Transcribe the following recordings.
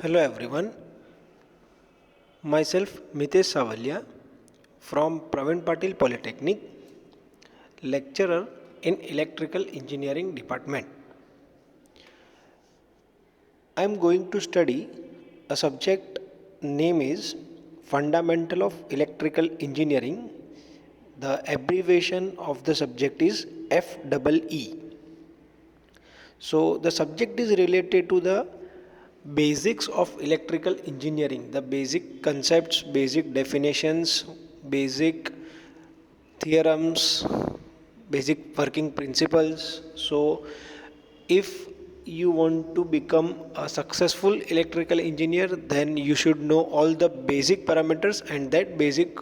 Hello everyone, myself Mitesh Savalya from Pravin Patil Polytechnic, lecturer in Electrical Engineering Department. I am going to study a subject name is Fundamental of Electrical Engineering. The abbreviation of the subject is FEE. So the subject is related to the basics of electrical engineering, the basic concepts, basic definitions, basic theorems, basic working principles. So if you want to become a successful electrical engineer, then you should know all the basic parameters, and that basic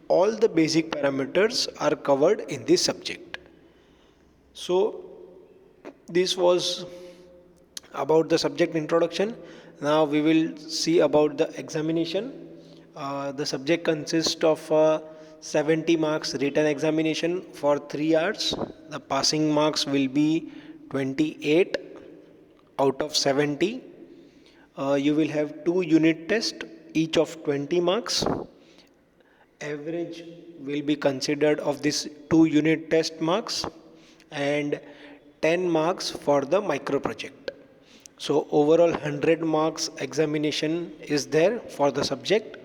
all the basic parameters are covered in this subject. So this was about the subject introduction. Now we will see about the examination. The subject consists of 70 marks written examination for 3 hours. The passing marks will be 28 out of 70. You will have 2 unit tests, each of 20 marks. Average will be considered of this 2 unit test marks, and 10 marks for the micro project. So overall 100 marks examination is there for the subject.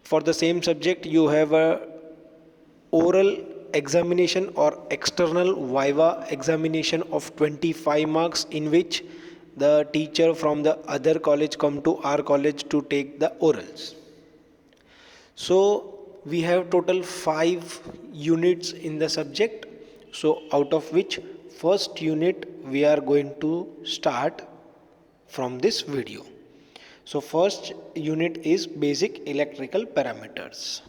For the same subject you have a oral examination or external viva examination of 25 marks, in which the teacher from the other college come to our college to take the orals. So we have total 5 units in the subject. So out of which first unit we are going to start from this video. So first unit is basic electrical parameters.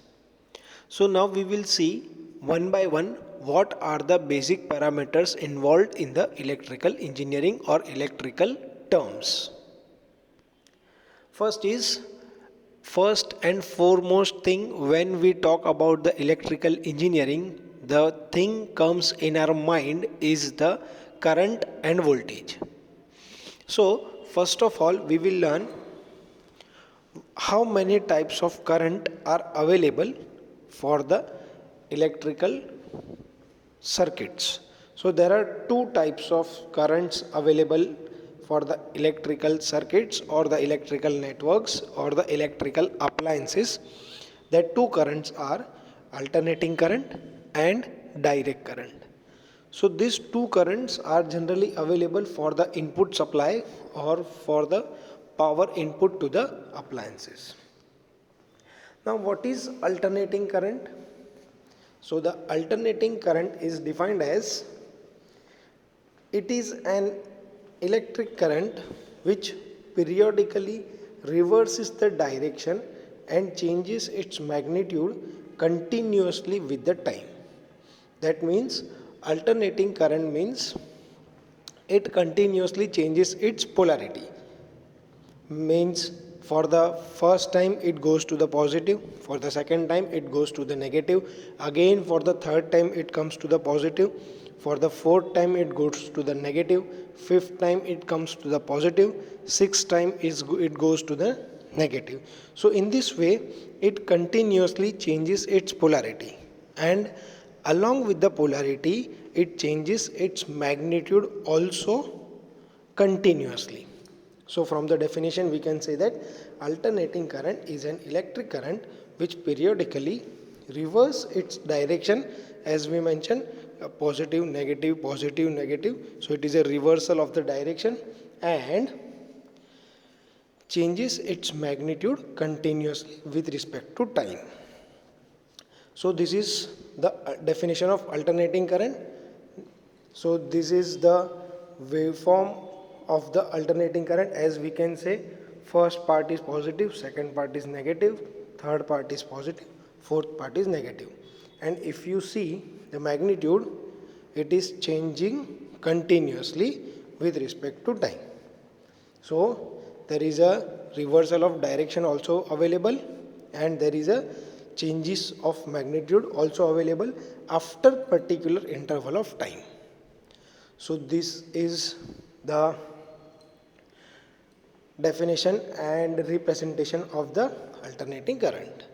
So now we will see one by one what are the basic parameters involved in the electrical engineering or electrical terms. First and foremost thing, when we talk about the electrical engineering, the thing comes in our mind is the current and voltage. So first of all we will learn how many types of current are available for the electrical circuits. So there are two types of currents available for the electrical circuits or the electrical networks or the electrical appliances. That two currents are alternating current and direct current. So these two currents are generally available for the input supply or for the power input to the appliances. Now what is alternating current? So the alternating current is defined as, it is an electric current which periodically reverses the direction and changes its magnitude continuously with the time. That means alternating current means it continuously changes its polarity. Means for the first time it goes to the positive, for the second time it goes to the negative, again for the third time it comes to the positive, for the fourth time it goes to the negative, fifth time it comes to the positive, sixth time it goes to the negative. So in this way it continuously changes its polarity, and along with the polarity it changes its magnitude also continuously. So from the definition we can say that alternating current is an electric current which periodically reverses its direction, as we mentioned, positive, negative, positive, negative. So it is a reversal of the direction and changes its magnitude continuously with respect to time. So this is the definition of alternating current. So this is the waveform of the alternating current. As we can say, first part is positive, second part is negative, third part is positive, fourth part is negative. And if you see the magnitude, it is changing continuously with respect to time. So there is a reversal of direction also available, and there is a changes of magnitude also available after particular interval of time. So this is the definition and representation of the alternating current.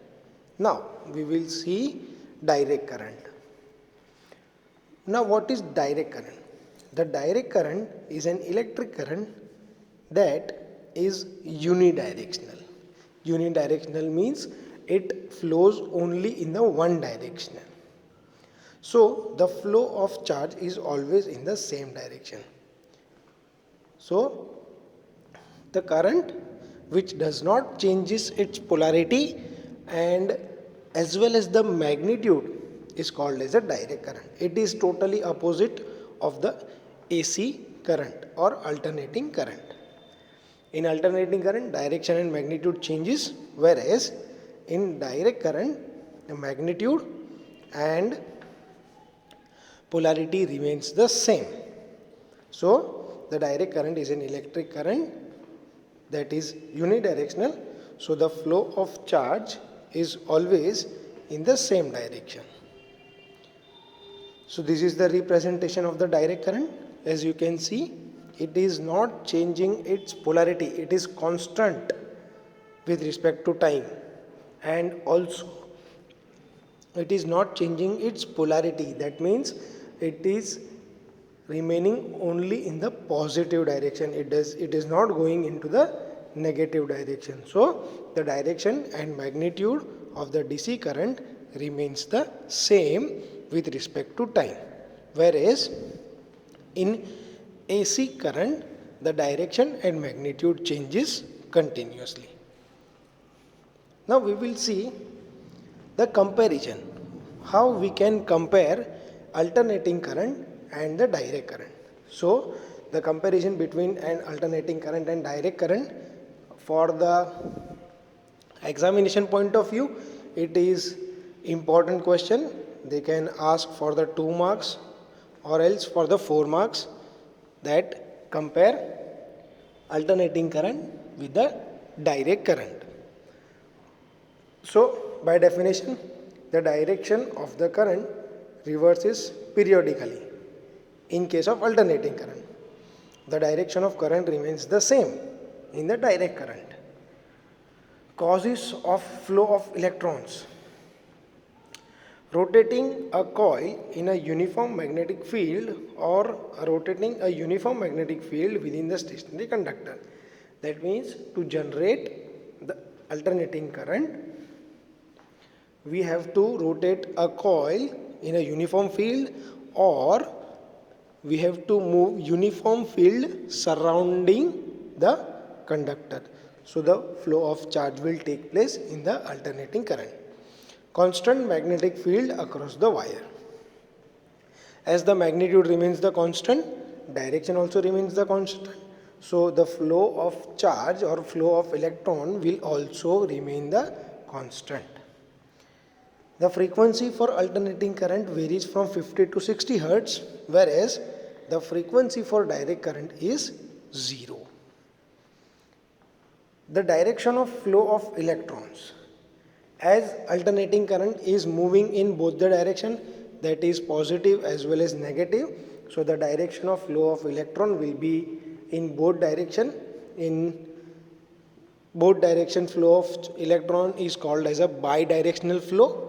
Now we will see direct current. Now what is direct current? The direct current is an electric current that is unidirectional. Unidirectional means it flows only in the one direction. So the flow of charge is always in the same direction. So the current which does not changes its polarity and as well as the magnitude is called as a direct current. It is totally opposite of the AC current or alternating current. In alternating current, direction and magnitude changes, whereas in direct current, the magnitude and polarity remains the same. So the direct current is an electric current that is unidirectional. So the flow of charge is always in the same direction. So this is the representation of the direct current. As you can see, it is not changing its polarity. It is constant with respect to time, and also it is not changing its polarity. That means it is remaining only in the positive direction. It is not going into the negative direction. So the direction and magnitude of the DC current remains the same with respect to time, whereas in AC current the direction and magnitude changes continuously. Now we will see the comparison, how we can compare alternating current and the direct current. So the comparison between an alternating current and direct current, for the examination point of view, it is important question. They can ask for the 2 marks or else for the 4 marks, that compare alternating current with the direct current. So by definition, the direction of the current reverses periodically. In case of alternating current, the direction of current remains the same in the direct current. Causes of flow of electrons. Rotating a coil in a uniform magnetic field or rotating a uniform magnetic field within the stationary conductor. That means to generate the alternating current, we have to rotate a coil in a uniform field, or we have to move uniform field surrounding the conductor. So the flow of charge will take place in the alternating current. Constant magnetic field across the wire. As the magnitude remains the constant, direction also remains the constant. So the flow of charge or flow of electron will also remain the constant. The frequency for alternating current varies from 50 to 60 Hz, whereas the frequency for direct current is 0. The direction of flow of electrons. As alternating current is moving in both the direction, that is positive as well as negative, so the direction of flow of electron will be in both direction. In both direction, flow of electron is called as a bidirectional flow,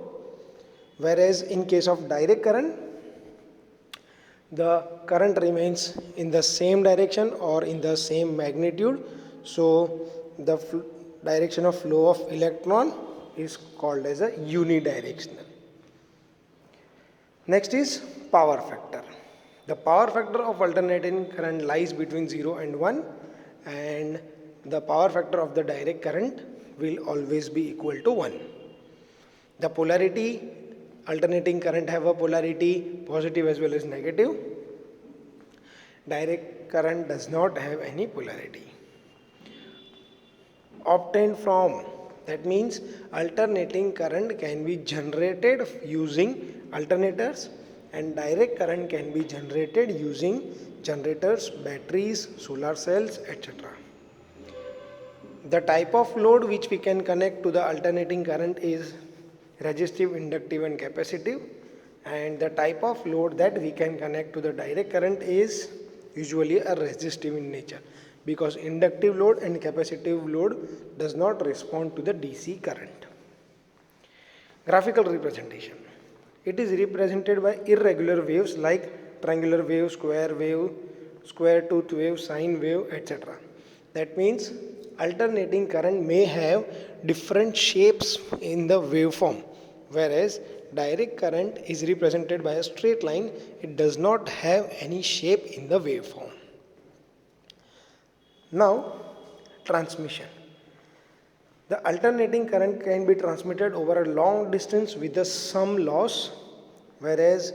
whereas in case of direct current, the current remains in the same direction or in the same magnitude, so the direction of flow of electron is called as a unidirectional. Next is power factor. The power factor of alternating current lies between 0 and 1, and the power factor of the direct current will always be equal to 1. The polarity, alternating current have a polarity positive as well as negative. Direct current does not have any polarity. Obtained from, that means alternating current can be generated using alternators and direct current can be generated using generators, batteries, solar cells, etc. The type of load which we can connect to the alternating current is resistive, inductive and capacitive, and the type of load that we can connect to the direct current is usually a resistive in nature. because inductive load and capacitive load does not respond to the DC current. Graphical representation. It is represented by irregular waves like triangular wave, square tooth wave, sine wave, etc. That means alternating current may have different shapes in the waveform, whereas direct current is represented by a straight line. It does not have any shape in the waveform. Now, transmission. The alternating current can be transmitted over a long distance with some loss, whereas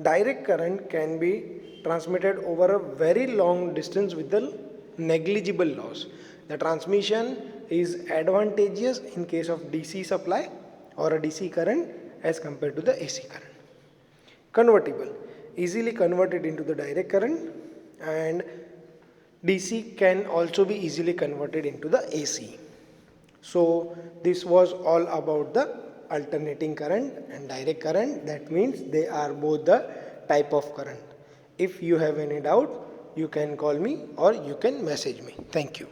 direct current can be transmitted over a very long distance with the negligible loss. The transmission is advantageous in case of DC supply or a DC current as compared to the AC current. Convertible, easily converted into the direct current, and DC can also be easily converted into the AC. So this was all about the alternating current and direct current. That means they are both the type of current. If you have any doubt, you can call me or you can message me. Thank you.